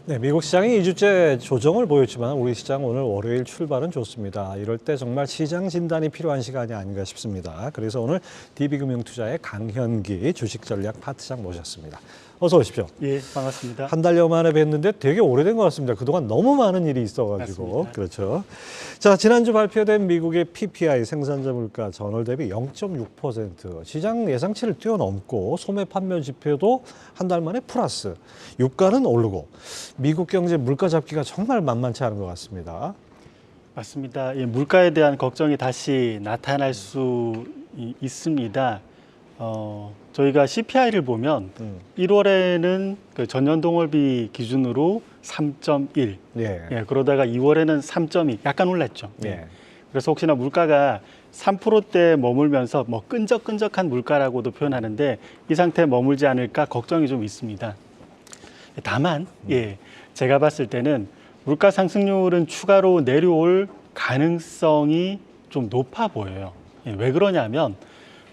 네, 미국 시장이 2주째 조정을 보였지만 우리 시장 오늘 월요일 출발은 좋습니다. 이럴 때 정말 시장 진단이 필요한 시간이 아닌가 싶습니다. 그래서 오늘 DB금융투자의 강현기 주식전략 파트장 모셨습니다. 어서 오십시오. 예, 반갑습니다. 한 달여 만에 뵀는데 되게 오래된 것 같습니다. 그동안 너무 많은 일이 있어가지고. 맞습니다. 그렇죠. 자, 지난주 발표된 미국의 PPI 생산자 물가 전월 대비 0.6% 시장 예상치를 뛰어넘고 소매 판매 지표도 한 달 만에 플러스. 유가는 오르고 미국 경제 물가 잡기가 정말 만만치 않은 것 같습니다. 맞습니다. 예, 물가에 대한 걱정이 다시 나타날 수 있습니다. 저희가 CPI를 보면 1월에는 그 전년 동월비 기준으로 3.1, 예. 예, 그러다가 2월에는 3.2, 약간 올랐죠. 예. 그래서 혹시나 물가가 3%대 머물면서 뭐 끈적끈적한 물가라고도 표현하는데 이 상태에 머물지 않을까 걱정이 좀 있습니다. 다만, 예, 제가 봤을 때는 물가 상승률은 추가로 내려올 가능성이 좀 높아 보여요. 예, 왜 그러냐면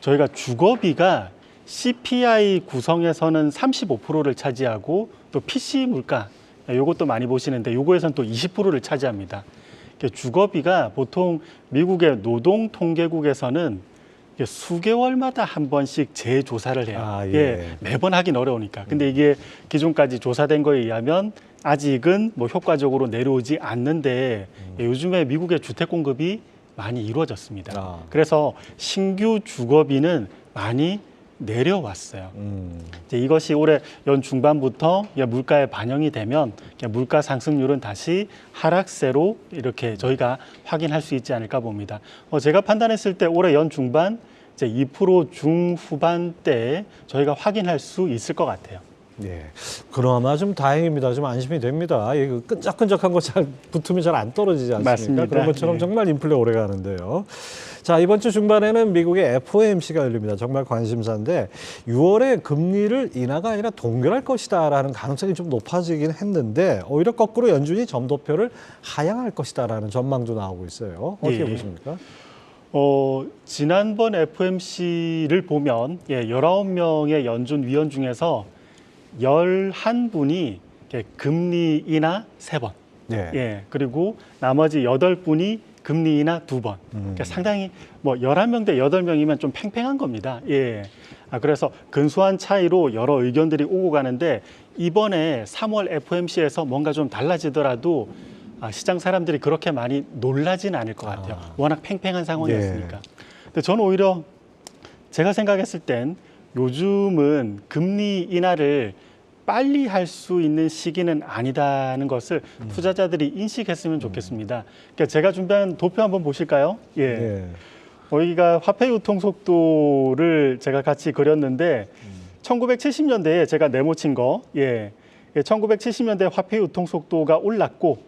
저희가 주거비가 CPI 구성에서는 35%를 차지하고 또 PC 물가, 이것도 많이 보시는데 요거에서는 또 20%를 차지합니다. 주거비가 보통 미국의 노동통계국에서는 수개월마다 한 번씩 재조사를 해요. 아, 예. 예, 매번 하긴 어려우니까. 근데 이게 기존까지 조사된 거에 의하면 아직은 뭐 효과적으로 내려오지 않는데 요즘에 미국의 주택 공급이 많이 이루어졌습니다. 아. 그래서 신규 주거비는 많이 내려왔어요. 이제 이것이 올해 연 중반부터 물가에 반영이 되면 물가 상승률은 다시 하락세로 이렇게 저희가 확인할 수 있지 않을까 봅니다. 제가 판단했을 때 올해 연 중반 이제 2% 중후반대에 저희가 확인할 수 있을 것 같아요. 예, 그나마 좀 다행입니다. 좀 안심이 됩니다. 예, 그 끈적끈적한 거 잘 붙으면 잘 안 떨어지지 않습니까? 맞습니다. 그런 것처럼 예. 정말 인플레 오래 가는데요. 자, 이번 주 중반에는 미국의 FOMC가 열립니다. 정말 관심사인데 6월에 금리를 인하가 아니라 동결할 것이다라는 가능성이 좀 높아지긴 했는데 오히려 거꾸로 연준이 점도표를 하향할 것이다라는 전망도 나오고 있어요. 어떻게 예. 보십니까? 지난번 FOMC를 보면 19명의 연준 위원 중에서 11분이 금리 인하 3번. 네. 예, 그리고 나머지 8분이 금리 인하 2번. 그러니까 상당히 뭐 11명 대 8명이면 좀 팽팽한 겁니다. 예. 그래서 근소한 차이로 여러 의견들이 오고 가는데 이번에 3월 FOMC에서 뭔가 좀 달라지더라도 시장 사람들이 그렇게 많이 놀라진 않을 것 같아요. 워낙 팽팽한 상황이었으니까. 근데 저는 오히려 제가 생각했을 땐 요즘은 금리 인하를 빨리 할 수 있는 시기는 아니다는 것을 투자자들이 인식했으면 좋겠습니다. 그러니까 제가 준비한 도표 한번 보실까요? 예. 네. 여기가 화폐 유통 속도를 제가 같이 그렸는데 1970년대에 제가 네모친 거, 1970년대 화폐 유통 속도가 올랐고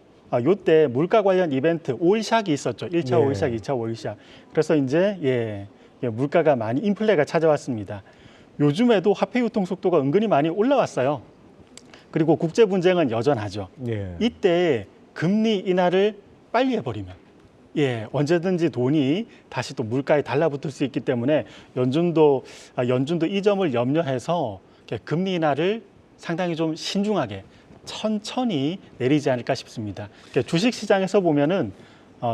요때 물가 관련 이벤트 오일샥이 있었죠. 1차 네. 오일샥, 2차 오일샥. 그래서 이제 물가가 많이 인플레가 찾아왔습니다. 요즘에도 화폐 유통 속도가 은근히 많이 올라왔어요. 그리고 국제 분쟁은 여전하죠. 예. 이때 금리 인하를 빨리 해버리면 언제든지 돈이 다시 또 물가에 달라붙을 수 있기 때문에 연준도 이 점을 염려해서 금리 인하를 상당히 좀 신중하게 천천히 내리지 않을까 싶습니다. 주식 시장에서 보면은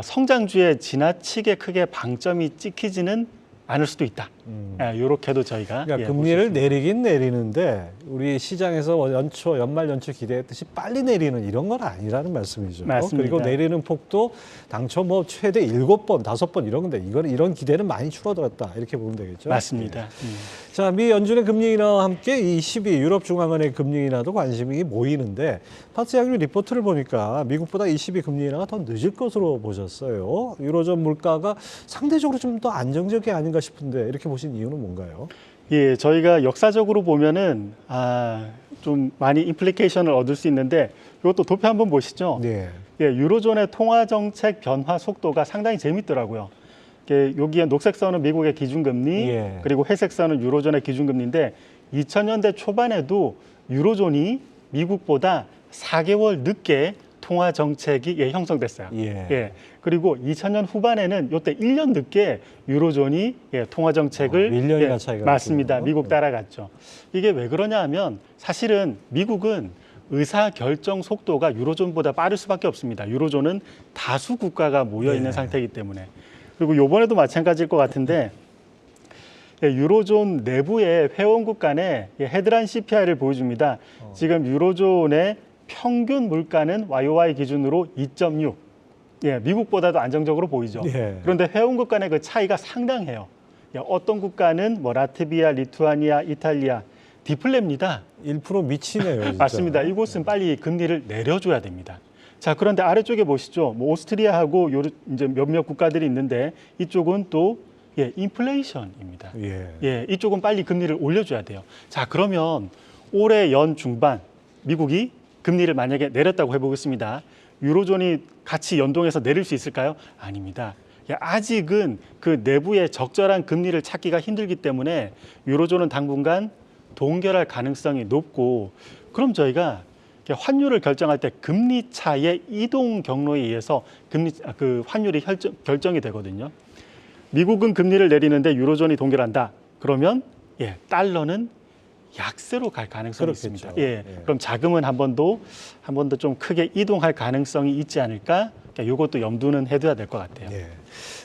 성장주에 지나치게 크게 방점이 찍히지는 않을 수도 있다. 이렇게도 저희가 그러니까 볼 수 금리를 있습니다. 내리긴 내리는데 우리 시장에서 연말 연초 기대했듯이 빨리 내리는 이런 건 아니라는 말씀이죠. 맞습니다. 그리고 내리는 폭도 당초 뭐 최대 7번, 5번 이런 건데 이런 기대는 많이 줄어들었다. 이렇게 보면 되겠죠. 맞습니다. 예. 자, 미 연준의 금리 인하와 함께 이 12 유럽 중앙은행 금리 인하도 관심이 모이는데 파트장님 리포트를 보니까 미국보다 22 금리 인하가 더 늦을 것으로 보셨어요. 유로존 물가가 상대적으로 좀 더 안정적이 아닌가 싶은데 이렇게 보신 이유는 뭔가요? 예, 저희가 역사적으로 보면은 좀 많이 임플리케이션을 얻을 수 있는데 이것도 도표 한번 보시죠. 네. 유로존의 통화 정책 변화 속도가 상당히 재밌더라고요. 여기에 녹색 선은 미국의 기준금리, 그리고 회색 선은 유로존의 기준금리인데 2000년대 초반에도 유로존이 미국보다 4개월 늦게 통화 정책이 형성됐어요. 그리고 2000년 후반에는 이때 1년 늦게 유로존이 통화 정책을 1년이나 차이가 맞습니다. 났군요. 미국 따라갔죠. 이게 왜 그러냐 하면 사실은 미국은 의사 결정 속도가 유로존보다 빠를 수밖에 없습니다. 유로존은 다수 국가가 모여 있는 네. 상태이기 때문에. 그리고 이번에도 마찬가지일 것 같은데 유로존 내부의 회원국 간의 헤드라인 CPI를 보여줍니다. 지금 유로존의 평균 물가는 YOY 기준으로 2.6. 예, 미국보다도 안정적으로 보이죠. 예. 그런데 회원국 간의 그 차이가 상당해요. 어떤 국가는 뭐 라트비아, 리투아니아, 이탈리아 디플레입니다. 1% 미치네요. 진짜. 맞습니다. 이곳은 빨리 금리를 내려줘야 됩니다. 자, 그런데 아래쪽에 보시죠. 뭐 오스트리아하고 이제 몇몇 국가들이 있는데 이쪽은 또 인플레이션입니다. 예. 이쪽은 빨리 금리를 올려줘야 돼요. 자, 그러면 올해 연 중반 미국이 금리를 만약에 내렸다고 해보겠습니다. 유로존이 같이 연동해서 내릴 수 있을까요? 아닙니다. 아직은 그 내부의 적절한 금리를 찾기가 힘들기 때문에 유로존은 당분간 동결할 가능성이 높고, 그럼 저희가 환율을 결정할 때 금리 차의 이동 경로에 의해서 환율이 결정이 되거든요. 미국은 금리를 내리는데 유로존이 동결한다. 그러면 달러는 약세로 갈 가능성이 그렇겠죠. 있습니다. 예. 그럼 자금은 한 번 더 좀 크게 이동할 가능성이 있지 않을까? 이것도 염두는 해둬야 될 것 같아요. 예.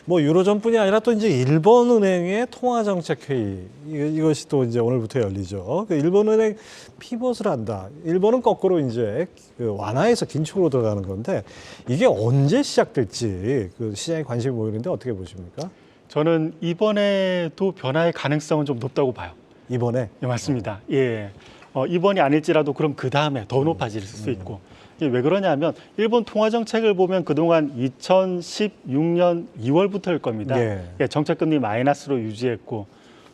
뭐 유로존뿐이 아니라 또 이제 일본은행의 통화정책회의 이것이 또 이제 오늘부터 열리죠. 그 일본은행 피벗을 한다. 일본은 거꾸로 이제 그 완화해서 긴축으로 들어가는 건데 이게 언제 시작될지 그 시장에 관심이 모이는데 어떻게 보십니까? 저는 이번에도 변화의 가능성은 좀 높다고 봐요. 이번에 네, 맞습니다. 이번이 아닐지라도 그럼 그 다음에 더 높아질 수 있고. 왜 그러냐면 일본 통화 정책을 보면 그동안 2016년 2월부터일 겁니다. 정책 금리 마이너스로 유지했고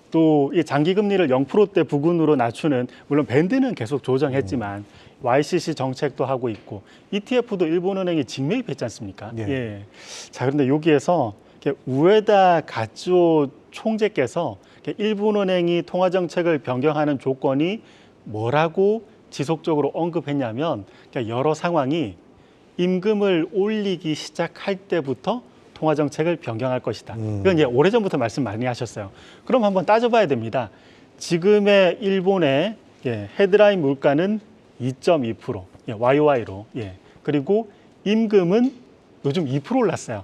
또 이 장기 금리를 0%대 부근으로 낮추는, 물론 밴드는 계속 조정했지만 YCC 정책도 하고 있고 ETF도 일본은행이 직매입했지 않습니까? 자, 그런데 여기에서 우에다 가츠오 총재께서 일본은행이 통화 정책을 변경하는 조건이 뭐라고 지속적으로 언급했냐면 여러 상황이 임금을 올리기 시작할 때부터 통화 정책을 변경할 것이다. 이건 이제 오래전부터 말씀 많이 하셨어요. 그럼 한번 따져봐야 됩니다. 지금의 일본의 헤드라인 물가는 2.2%, YOY로. 그리고 임금은 요즘 2% 올랐어요.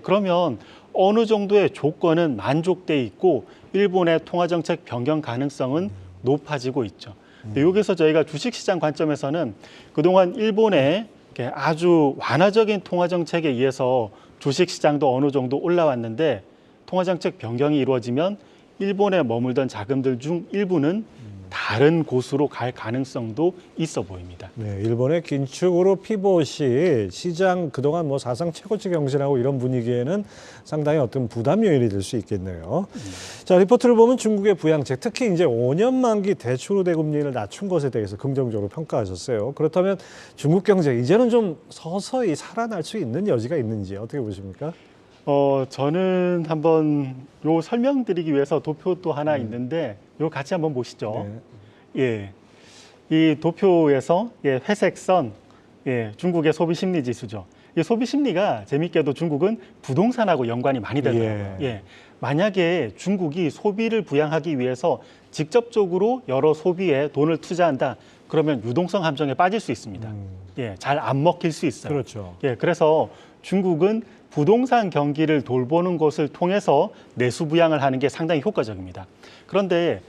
그러면 어느 정도의 조건은 만족돼 있고 일본의 통화 정책 변경 가능성은 높아지고 있죠. 여기서 저희가 주식시장 관점에서는 그동안 일본의 아주 완화적인 통화 정책에 의해서 주식시장도 어느 정도 올라왔는데 통화 정책 변경이 이루어지면 일본에 머물던 자금들 중 일부는 다른 곳으로 갈 가능성도 있어 보입니다. 네, 일본의 긴축으로 피봇이 시장 그동안 뭐 사상 최고치 경신하고 이런 분위기에는 상당히 어떤 부담 요인이 될 수 있겠네요. 자, 리포트를 보면 중국의 부양책, 특히 이제 5년 만기 대출 우대 금리를 낮춘 것에 대해서 긍정적으로 평가하셨어요. 그렇다면 중국 경제 이제는 좀 서서히 살아날 수 있는 여지가 있는지 어떻게 보십니까? 저는 한번 요 설명드리기 위해서 도표도 하나 있는데 요 같이 한번 보시죠. 이 도표에서 회색 선, 중국의 소비 심리 지수죠. 이 소비 심리가 재밌게도 중국은 부동산하고 연관이 많이 되더라고요. 만약에 중국이 소비를 부양하기 위해서 직접적으로 여러 소비에 돈을 투자한다. 그러면 유동성 함정에 빠질 수 있습니다. 잘 안 먹힐 수 있어요. 그렇죠. 그래서 중국은 부동산 경기를 돌보는 것을 통해서 내수 부양을 하는 게 상당히 효과적입니다. 그런데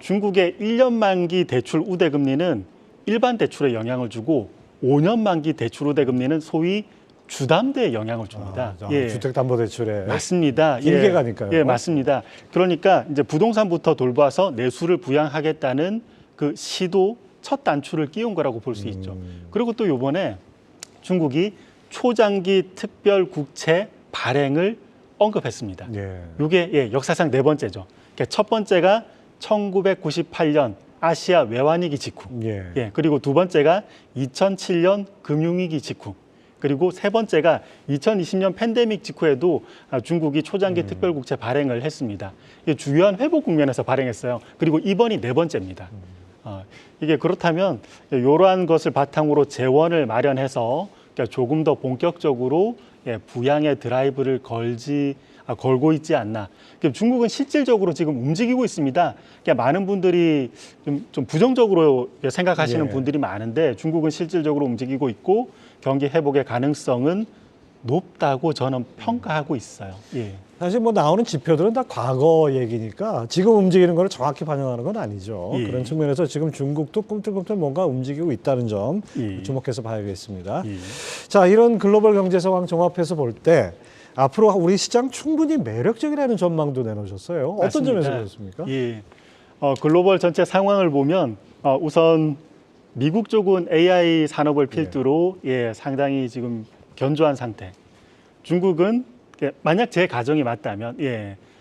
중국의 1년 만기 대출 우대 금리는 일반 대출에 영향을 주고 5년 만기 대출 우대 금리는 소위 주담대에 영향을 줍니다. 주택담보대출에 맞습니다. 길게 가니까요. 맞습니다. 그러니까 이제 부동산부터 돌봐서 내수를 부양하겠다는 그 시도 첫 단추를 끼운 거라고 볼 수 있죠. 그리고 또 이번에 중국이 초장기 특별 국채 발행을 언급했습니다. 이게 역사상 네 번째죠. 첫 번째가 1998년 아시아 외환위기 직후, 그리고 두 번째가 2007년 금융위기 직후, 그리고 세 번째가 2020년 팬데믹 직후에도 중국이 초장기 특별 국채 발행을 했습니다. 이게 주요한 회복 국면에서 발행했어요. 그리고 이번이 네 번째입니다. 이게 그렇다면 이러한 것을 바탕으로 재원을 마련해서 조금 더 본격적으로 부양의 드라이브를 걸지 걸고 있지 않나. 중국은 실질적으로 지금 움직이고 있습니다. 많은 분들이 좀 부정적으로 생각하시는 예. 분들이 많은데 중국은 실질적으로 움직이고 있고 경기 회복의 가능성은 높다고 저는 평가하고 있어요. 예. 사실 뭐 나오는 지표들은 다 과거 얘기니까 지금 움직이는 거를 정확히 반영하는 건 아니죠. 예. 그런 측면에서 지금 중국도 꿈틀꿈틀 뭔가 움직이고 있다는 점 예. 주목해서 봐야겠습니다. 예. 자, 이런 글로벌 경제 상황 종합해서 볼 때 앞으로 우리 시장 충분히 매력적이라는 전망도 내놓으셨어요. 어떤 맞습니다. 점에서 그렇습니까? 예. 글로벌 전체 상황을 보면 우선 미국 쪽은 AI 산업을 필두로 상당히 지금 견조한 상태. 중국은 만약 제 가정이 맞다면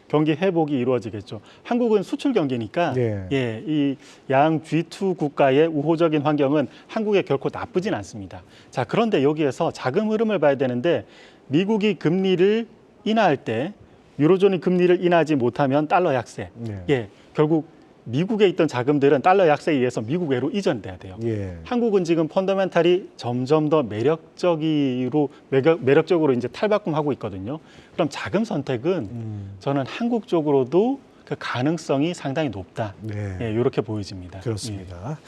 경기 회복이 이루어지겠죠. 한국은 수출 경기니까 이 양 G2 국가의 우호적인 환경은 한국에 결코 나쁘진 않습니다. 자, 그런데 여기에서 자금 흐름을 봐야 되는데 미국이 금리를 인하할 때 유로존이 금리를 인하하지 못하면 달러 약세. 결국 미국에 있던 자금들은 달러 약세에 의해서 미국 외로 이전돼야 돼요. 한국은 지금 펀더멘탈이 점점 더 매력적으로 이제 탈바꿈하고 있거든요. 그럼 자금 선택은 저는 한국 쪽으로도 그 가능성이 상당히 높다. 이렇게 보여집니다. 그렇습니다.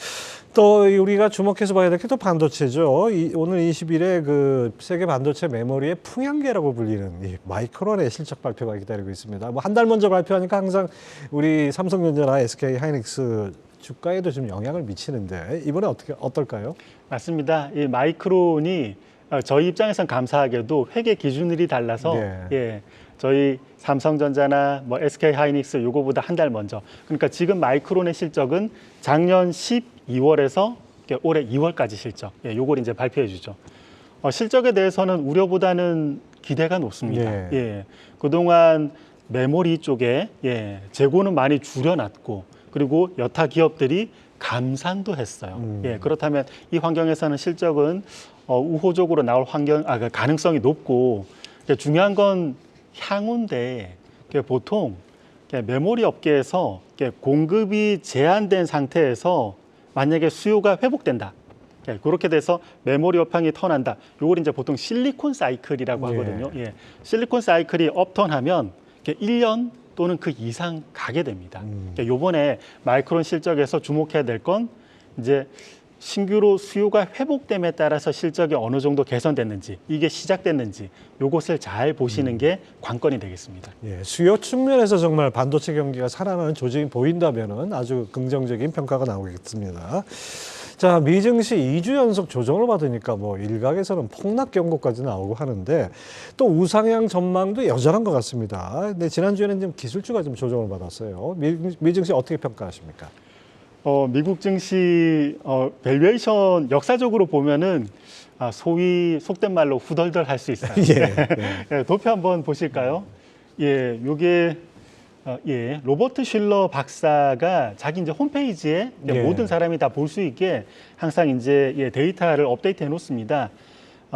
또 우리가 주목해서 봐야 될 게 또 반도체죠. 오늘 20일에 그 세계 반도체 메모리의 풍향계라고 불리는 이 마이크론의 실적 발표가 기다리고 있습니다. 뭐 한 달 먼저 발표하니까 항상 우리 삼성전자나 SK 하이닉스 주가에도 좀 영향을 미치는데 이번에 어떨까요? 맞습니다. 이 마이크론이 저희 입장에선 감사하게도 회계 기준일이 달라서 저희 삼성전자나 뭐 SK 하이닉스 요거보다 한 달 먼저. 그러니까 지금 마이크론의 실적은 작년 12월에서 올해 2월까지 실적. 요걸 이제 발표해 주죠. 실적에 대해서는 우려보다는 기대가 높습니다. 그동안 메모리 쪽에 재고는 많이 줄여놨고 그리고 여타 기업들이 감산도 했어요. 그렇다면 이 환경에서는 실적은 우호적으로 나올 가능성이 높고 중요한 건 향후인데 보통 메모리 업계에서 공급이 제한된 상태에서 만약에 수요가 회복된다. 그렇게 돼서 메모리 업황이 턴한다. 이걸 이제 보통 실리콘 사이클이라고 하거든요. 실리콘 사이클이 업턴하면 1년 또는 그 이상 가게 됩니다. 요번에 마이크론 실적에서 주목해야 될 건 이제 신규로 수요가 회복됨에 따라서 실적이 어느 정도 개선됐는지 이게 시작됐는지 요것을 잘 보시는 게 관건이 되겠습니다. 수요 측면에서 정말 반도체 경기가 살아나는 조짐이 보인다면은 아주 긍정적인 평가가 나오겠습니다. 자, 미증시 2주 연속 조정을 받으니까 뭐 일각에서는 폭락 경고까지 나오고 하는데 또 우상향 전망도 여전한 것 같습니다. 근데 지난주에는 좀 기술주가 좀 조정을 받았어요. 미증시 어떻게 평가하십니까? 미국 증시 밸류에이션 역사적으로 보면은 소위 속된 말로 후덜덜 할 수 있어요. 도표 한번 보실까요? 요게 로버트 슐러 박사가 자기 이제 홈페이지에 모든 사람이 다 볼 수 있게 항상 이제 데이터를 업데이트 해 놓습니다.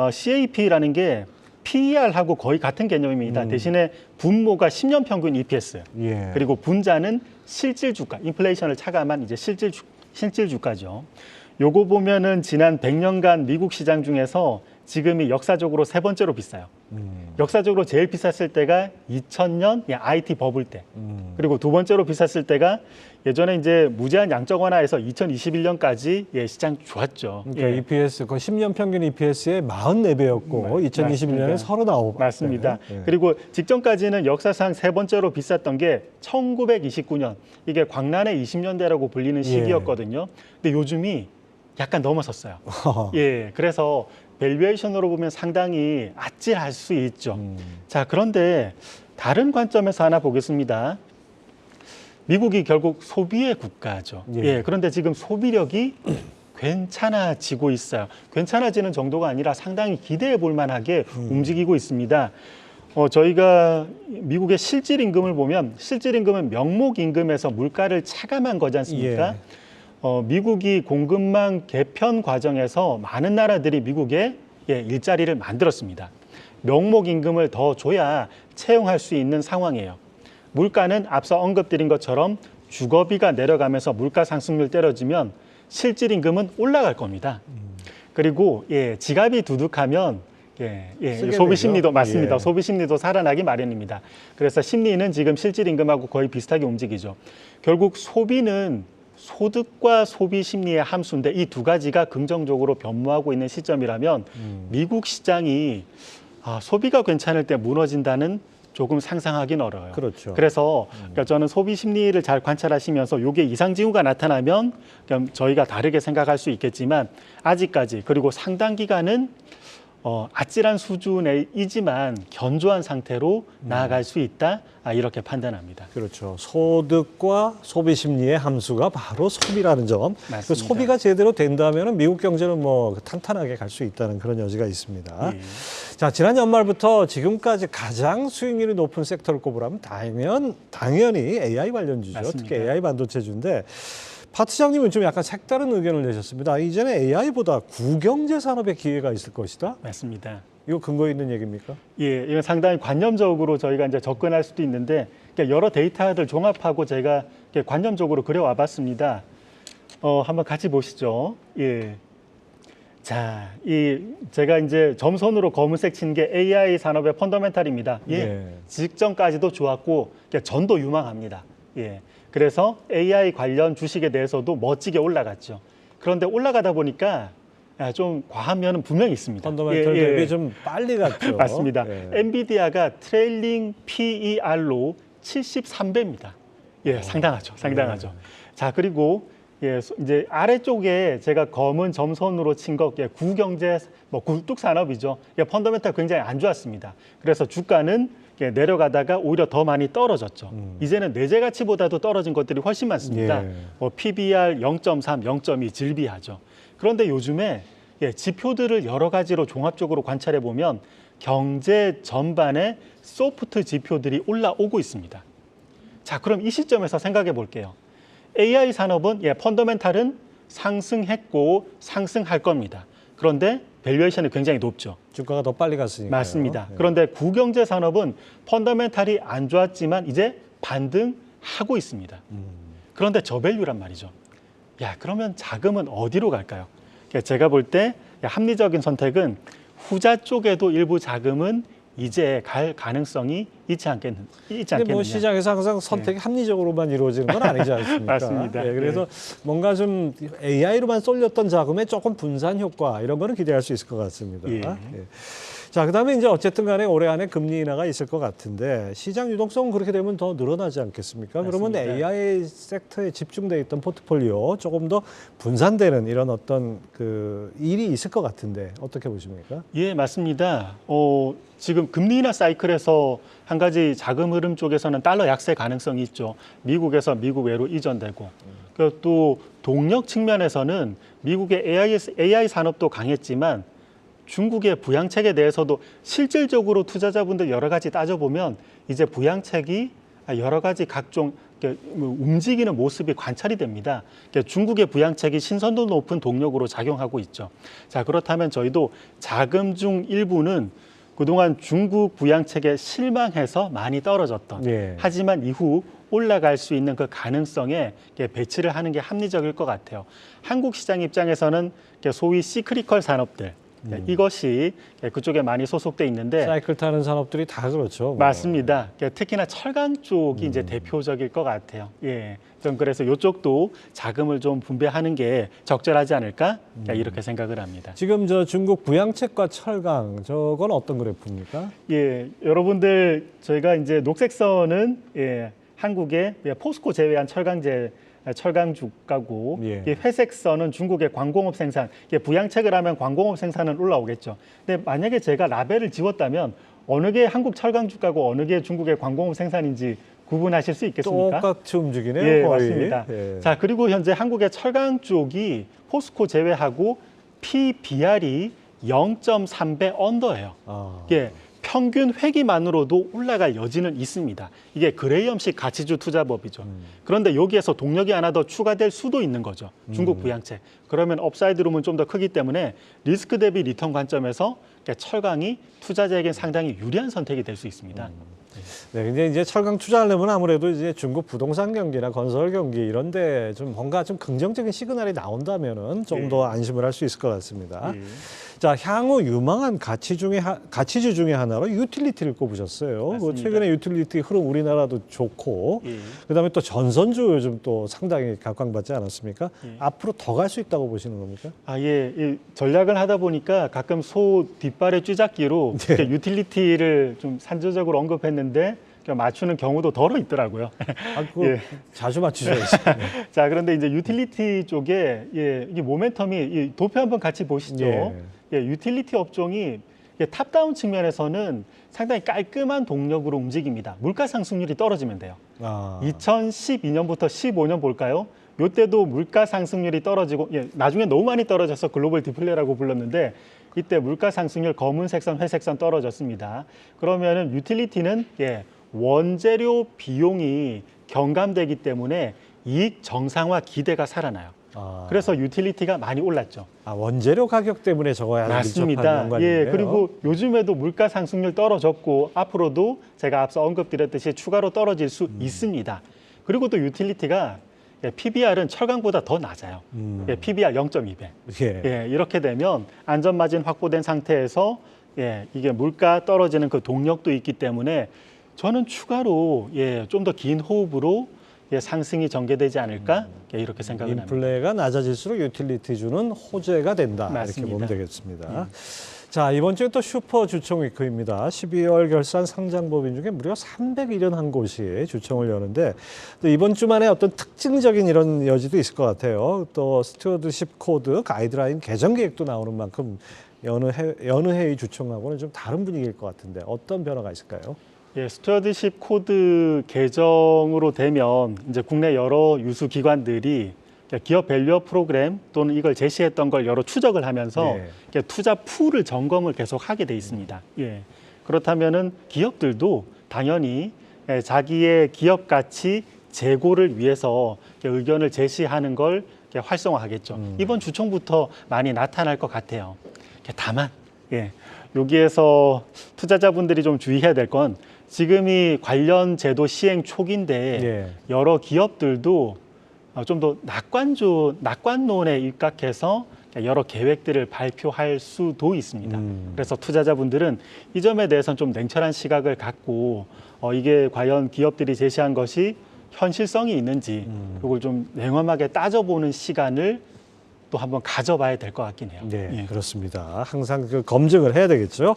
CAP라는 게 PER하고 거의 같은 개념입니다. 대신에 분모가 10년 평균 EPS, 그리고 분자는 실질 주가, 인플레이션을 차감한 이제 실질 주가죠. 요거 보면은 지난 100년간 미국 시장 중에서 지금이 역사적으로 세 번째로 비싸요. 역사적으로 제일 비쌌을 때가 2000년 IT 버블 때. 그리고 두 번째로 비쌌을 때가 예전에 이제 무제한 양적 완화에서 2021년까지 시장 좋았죠. 그러니까 EPS, 그 10년 평균 EPS의 44배였고 2021년에 39배. 맞습니다. 그리고 직전까지는 역사상 세 번째로 비쌌던 게 1929년. 이게 광란의 20년대라고 불리는 시기였거든요. 근데 요즘이 약간 넘어섰어요. 그래서 밸류에이션으로 보면 상당히 아찔할 수 있죠. 자, 그런데 다른 관점에서 하나 보겠습니다. 미국이 결국 소비의 국가죠. 그런데 지금 소비력이 괜찮아지고 있어요. 괜찮아지는 정도가 아니라 상당히 기대해 볼 만하게 움직이고 있습니다. 저희가 미국의 실질 임금을 보면 실질 임금은 명목 임금에서 물가를 차감한 거지 않습니까? 미국이 공급망 개편 과정에서 많은 나라들이 미국에 일자리를 만들었습니다. 명목 임금을 더 줘야 채용할 수 있는 상황이에요. 물가는 앞서 언급드린 것처럼 주거비가 내려가면서 물가 상승률 떨어지면 실질 임금은 올라갈 겁니다. 그리고 지갑이 두둑하면 쓰게 소비 되죠. 심리도 맞습니다. 예. 소비 심리도 살아나기 마련입니다. 그래서 심리는 지금 실질 임금하고 거의 비슷하게 움직이죠. 결국 소비는 소득과 소비 심리의 함수인데 이 두 가지가 긍정적으로 변모하고 있는 시점이라면 미국 시장이 소비가 괜찮을 때 무너진다는 조금 상상하기는 어려워요. 그렇죠. 그래서 그러니까 저는 소비 심리를 잘 관찰하시면서 이게 이상 징후가 나타나면 그럼 저희가 다르게 생각할 수 있겠지만 아직까지 그리고 상당 기간은 아찔한 수준이지만 견조한 상태로 나아갈 수 있다 이렇게 판단합니다. 그렇죠. 소득과 소비 심리의 함수가 바로 소비라는 점. 맞습니다. 그 소비가 제대로 된다면 미국 경제는 뭐 탄탄하게 갈 수 있다는 그런 여지가 있습니다. 예. 자, 지난 연말부터 지금까지 가장 수익률이 높은 섹터를 꼽으라면 당연히 AI 관련주죠. 맞습니다. 특히 AI 반도체주인데 파 트장님은 좀 약간 색다른 의견을 내셨습니다. 이제는 AI보다 구경제 산업에 기회가 있을 것이다. 맞습니다. 이거 근거 있는 얘기입니까? 예, 이건 상당히 관념적으로 저희가 이제 접근할 수도 있는데 그러니까 여러 데이터들 종합하고 제가 이렇게 관념적으로 그려와 봤습니다. 한번 같이 보시죠. 예. 자, 제가 이제 점선으로 검은색 친 게 AI 산업의 펀더멘탈입니다. 예. 네. 직전까지도 좋았고 그러니까 전도 유망합니다. 예. 그래서 AI 관련 주식에 대해서도 멋지게 올라갔죠. 그런데 올라가다 보니까 좀 과한 면은 분명히 있습니다. 펀더멘털 대비 좀 빨리 갔죠. 맞습니다. 예. 엔비디아가 트레일링 PER로 73배입니다. 예, 상당하죠. 상당하죠. 자, 그리고 이제 아래쪽에 제가 검은 점선으로 친 거 구경제 굴뚝 산업이죠. 펀더멘털 굉장히 안 좋았습니다. 그래서 주가는 내려가다가 오히려 더 많이 떨어졌죠. 이제는 내재 가치보다도 떨어진 것들이 훨씬 많습니다. 예. PBR 0.3, 0.2 질비하죠. 그런데 요즘에 지표들을 여러 가지로 종합적으로 관찰해 보면 경제 전반의 소프트 지표들이 올라오고 있습니다. 자, 그럼 이 시점에서 생각해 볼게요. AI 산업은 펀더멘탈은 상승했고 상승할 겁니다. 그런데 밸류에이션이 굉장히 높죠. 주가가 더 빨리 갔으니까요. 맞습니다. 예. 그런데 구경제 산업은 펀더멘탈이 안 좋았지만 이제 반등하고 있습니다. 그런데 저밸류란 말이죠. 그러면 자금은 어디로 갈까요? 제가 볼 때 합리적인 선택은 후자 쪽에도 일부 자금은 이제 갈 가능성이 있지 않겠느냐. 근데 뭐 시장에서 항상 선택이 합리적으로만 이루어지는 건 아니지 않습니까? 맞습니다. 그래서 뭔가 좀 AI로만 쏠렸던 자금의 조금 분산 효과 이런 거는 기대할 수 있을 것 같습니다. 예. 자, 그다음에 이제 어쨌든 간에 올해 안에 금리 인하가 있을 것 같은데 시장 유동성은 그렇게 되면 더 늘어나지 않겠습니까? 그러면 맞습니다. AI 섹터에 집중돼 있던 포트폴리오 조금 더 분산되는 이런 어떤 그 일이 있을 것 같은데 어떻게 보십니까? 예, 맞습니다. 지금 금리 인하 사이클에서 한 가지 자금 흐름 쪽에서는 달러 약세 가능성이 있죠. 미국에서 미국 외로 이전되고 그리고 또 동력 측면에서는 미국의 AI 산업도 강했지만 중국의 부양책에 대해서도 실질적으로 투자자분들 여러 가지 따져보면 이제 부양책이 여러 가지 각종 움직이는 모습이 관찰이 됩니다. 중국의 부양책이 신선도 높은 동력으로 작용하고 있죠. 자, 그렇다면 저희도 자금 중 일부는 그동안 중국 부양책에 실망해서 많이 떨어졌던 하지만 이후 올라갈 수 있는 그 가능성에 배치를 하는 게 합리적일 것 같아요. 한국 시장 입장에서는 소위 시크리컬 산업들 이것이 그쪽에 많이 소속돼 있는데 사이클 타는 산업들이 다 그렇죠. 뭐. 맞습니다. 특히나 철강 쪽이 이제 대표적일 것 같아요. 좀 그래서 이쪽도 자금을 좀 분배하는 게 적절하지 않을까 이렇게 생각을 합니다. 지금 저 중국 부양책과 철강 저건 어떤 그래프입니까? 여러분들 저희가 이제 녹색선은 한국의 포스코 제외한 철강 주가고 회색선은 중국의 광공업 생산, 부양책을 하면 광공업 생산은 올라오겠죠. 근데 만약에 제가 라벨을 지웠다면 어느 게 한국 철강 주가고 어느 게 중국의 광공업 생산인지 구분하실 수 있겠습니까? 똑같이 움직이네요. 거의. 맞습니다. 자, 그리고 현재 한국의 철강 쪽이 포스코 제외하고 PBR이 0.3배 언더예요. 평균 회기만으로도 올라갈 여지는 있습니다. 이게 그레이엄식 가치주 투자법이죠. 그런데 여기에서 동력이 하나 더 추가될 수도 있는 거죠. 중국 부양책. 그러면 업사이드 룸은 좀 더 크기 때문에 리스크 대비 리턴 관점에서 철강이 투자자에게 상당히 유리한 선택이 될 수 있습니다. 네, 근데 이제 철강 투자하려면 아무래도 이제 중국 부동산 경기나 건설 경기 이런데 좀 뭔가 좀 긍정적인 시그널이 나온다면은 좀 더 안심을 할 수 있을 것 같습니다. 자, 향후 유망한 가치주 중에 하나로 유틸리티를 꼽으셨어요. 그 맞습니다. 최근에 유틸리티 흐름 우리나라도 좋고, 그다음에 또 전선주 요즘 또 상당히 각광받지 않았습니까? 앞으로 더 갈 수 있다고 보시는 겁니까? 이 전략을 하다 보니까 가끔 소 뒷발의 쥐잡기로 네. 이렇게 유틸리티를 좀 산조적으로 언급했는데 맞추는 경우도 덜어 있더라고요. 아, 그거 예. 자주 맞추셔야지. 자, 그런데 이제 유틸리티 쪽에 이게 모멘텀이 이 도표 한번 같이 보시죠. 유틸리티 업종이 탑다운 측면에서는 상당히 깔끔한 동력으로 움직입니다. 물가 상승률이 떨어지면 돼요. 아, 2012년부터 15년 볼까요? 이때도 물가 상승률이 떨어지고 나중에 너무 많이 떨어져서 글로벌 디플레라고 불렀는데 이때 물가 상승률 검은색 선, 회색 선 떨어졌습니다. 그러면은 유틸리티는 원재료 비용이 경감되기 때문에 이익 정상화 기대가 살아나요. 그래서 유틸리티가 많이 올랐죠. 원재료 가격 때문에 저거야 밀접한 맞습니다. 연관인데요. 그리고 요즘에도 물가 상승률 떨어졌고 앞으로도 제가 앞서 언급드렸듯이 추가로 떨어질 수 있습니다. 그리고 또 유틸리티가 PBR은 철강보다 더 낮아요. PBR 0.2배. 이렇게 되면 안전마진 확보된 상태에서 이게 물가 떨어지는 그 동력도 있기 때문에 저는 추가로 좀 더 긴 호흡으로 상승이 전개되지 않을까 이렇게 생각을 합니다. 인플레가 낮아질수록 유틸리티주는 호재가 된다. 맞습니다. 이렇게 보면 되겠습니다. 자, 이번 주에 또 슈퍼 주총 위크입니다. 12월 결산 상장법인 중에 무려 371곳이 주총을 여는데 또 이번 주만에 어떤 특징적인 이런 여지도 있을 것 같아요. 또 스튜어드십 코드 가이드라인 개정 계획도 나오는 만큼 여느 해의 주총하고는 좀 다른 분위기일 것 같은데 어떤 변화가 있을까요? 스튜어드십 코드 개정으로 되면 이제 국내 여러 유수 기관들이 기업 밸류업 프로그램 또는 이걸 제시했던 걸 여러 추적을 하면서 투자 풀을 점검을 계속 하게 돼 있습니다. 그렇다면은 기업들도 당연히 자기의 기업 가치 제고를 위해서 의견을 제시하는 걸 활성화하겠죠. 이번 주총부터 많이 나타날 것 같아요. 다만 여기에서 투자자분들이 좀 주의해야 될 건 지금이 관련 제도 시행 초기인데 여러 기업들도 좀 더 낙관론에 입각해서 여러 계획들을 발표할 수도 있습니다. 그래서 투자자분들은 이 점에 대해서는 좀 냉철한 시각을 갖고 이게 과연 기업들이 제시한 것이 현실성이 있는지 이걸 좀 냉엄하게 따져보는 시간을 또 한번 가져봐야 될 것 같긴 해요. 그렇습니다. 항상 그 검증을 해야 되겠죠.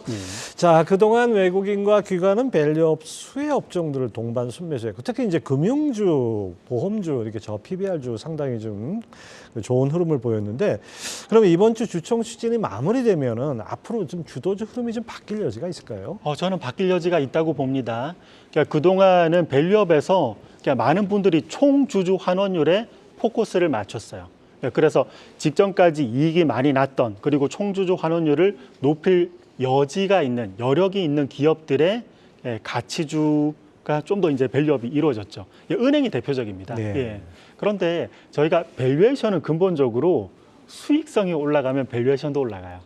자, 그동안 외국인과 기관은 밸류업 수혜 업종들을 동반 순매수했고 특히 이제 금융주, 보험주 이렇게 저 PBR주 상당히 좀 좋은 흐름을 보였는데 그러면 이번 주 주총 추진이 마무리되면은 앞으로 좀 주도주 흐름이 좀 바뀔 여지가 있을까요? 저는 바뀔 여지가 있다고 봅니다. 그러니까 그동안은 밸류업에서 많은 분들이 총주주 환원율에 포커스를 맞췄어요. 그래서 직전까지 이익이 많이 났던 그리고 총주주 환원율을 높일 여지가 있는 여력이 있는 기업들의 가치주가 좀 더 이제 밸류업이 이루어졌죠. 은행이 대표적입니다. 그런데 저희가 밸류에이션은 근본적으로 수익성이 올라가면 밸류에이션도 올라가요.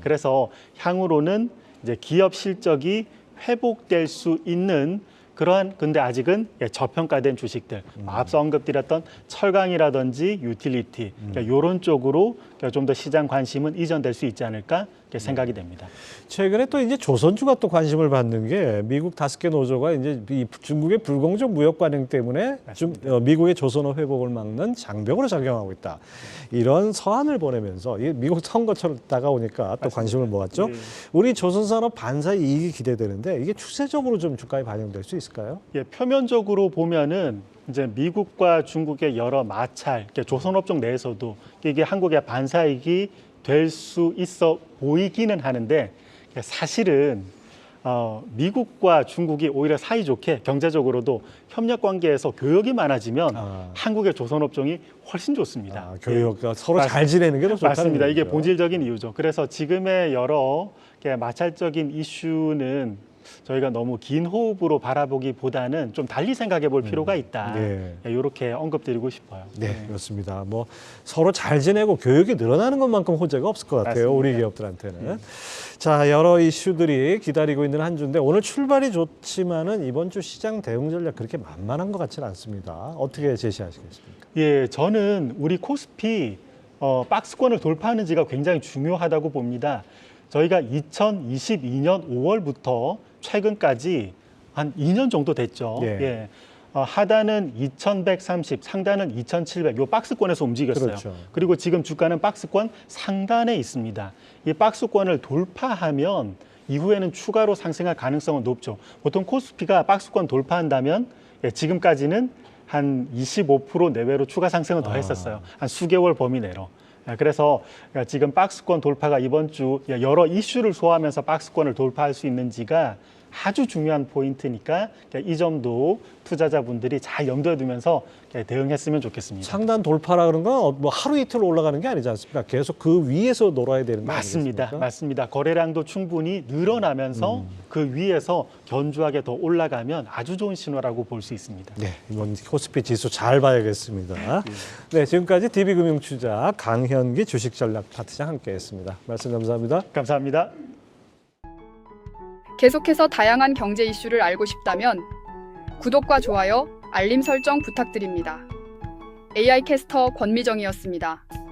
그래서 향후로는 이제 기업 실적이 회복될 수 있는 그러한 근데 아직은 저평가된 주식들 앞서 언급드렸던 철강이라든지 유틸리티 이런 쪽으로 좀 더 시장 관심은 이전될 수 있지 않을까 생각이 됩니다. 최근에 또 이제 조선주가 또 관심을 받는 게 미국 5개 노조가 이제 중국의 불공정 무역 관행 때문에 미국의 조선업 회복을 막는 장벽으로 작용하고 있다. 이런 서한을 보내면서 미국 선거처럼 다가오니까 또 관심을 모았죠. 우리 조선산업 반사의 이익이 기대되는데 이게 추세적으로 좀 주가에 반영될 수 있을까요? 표면적으로 보면은 이제 미국과 중국의 여러 마찰, 조선업종 내에서도 이게 한국의 반사이익이 될 수 있어 보이기는 하는데 사실은 미국과 중국이 오히려 사이좋게 경제적으로도 협력 관계에서 교역이 많아지면 한국의 조선업종이 훨씬 좋습니다. 교역 서로 잘 지내는 게 더 좋다는 맞습니다. 거죠. 이게 본질적인 이유죠. 그래서 지금의 여러 마찰적인 이슈는 저희가 너무 긴 호흡으로 바라보기보다는 좀 달리 생각해 볼 필요가 있다. 네. 이렇게 언급드리고 싶어요. 네, 그렇습니다. 뭐 서로 잘 지내고 교육이 늘어나는 것만큼 호재가 없을 것 같아요. 맞습니다. 우리 기업들한테는. 자, 여러 이슈들이 기다리고 있는 한 주인데 오늘 출발이 좋지만은 이번 주 시장 대응 전략 그렇게 만만한 것 같지는 않습니다. 어떻게 제시하시겠습니까? 예, 저는 우리 코스피 박스권을 돌파하는 지가 굉장히 중요하다고 봅니다. 저희가 2022년 5월부터 최근까지 한 2년 정도 됐죠. 예. 예. 하단은 2130, 상단은 2700, 요 박스권에서 움직였어요. 그렇죠. 그리고 지금 주가는 박스권 상단에 있습니다. 이 박스권을 돌파하면 이후에는 추가로 상승할 가능성은 높죠. 보통 코스피가 박스권 돌파한다면 지금까지는 한 25% 내외로 추가 상승을 더 했었어요. 한 수개월 범위 내로. 그래서 지금 박스권 돌파가 이번 주 여러 이슈를 소화하면서 박스권을 돌파할 수 있는지가 아주 중요한 포인트니까 이 점도 투자자분들이 잘 염두에 두면서 대응했으면 좋겠습니다. 상단 돌파라 그런 건 뭐 하루 이틀 올라가는 게 아니지 않습니까? 계속 그 위에서 놀아야 되는 거 맞습니다. 아니겠습니까? 맞습니다. 거래량도 충분히 늘어나면서 그 위에서 견주하게 더 올라가면 아주 좋은 신호라고 볼 수 있습니다. 네, 이번 코스피 지수 잘 봐야겠습니다. 네, 지금까지 DB금융투자 강현기 주식전략 파트장 함께했습니다. 말씀 감사합니다. 감사합니다. 계속해서 다양한 경제 이슈를 알고 싶다면 구독과 좋아요, 알림 설정 부탁드립니다. AI 캐스터 권미정이었습니다.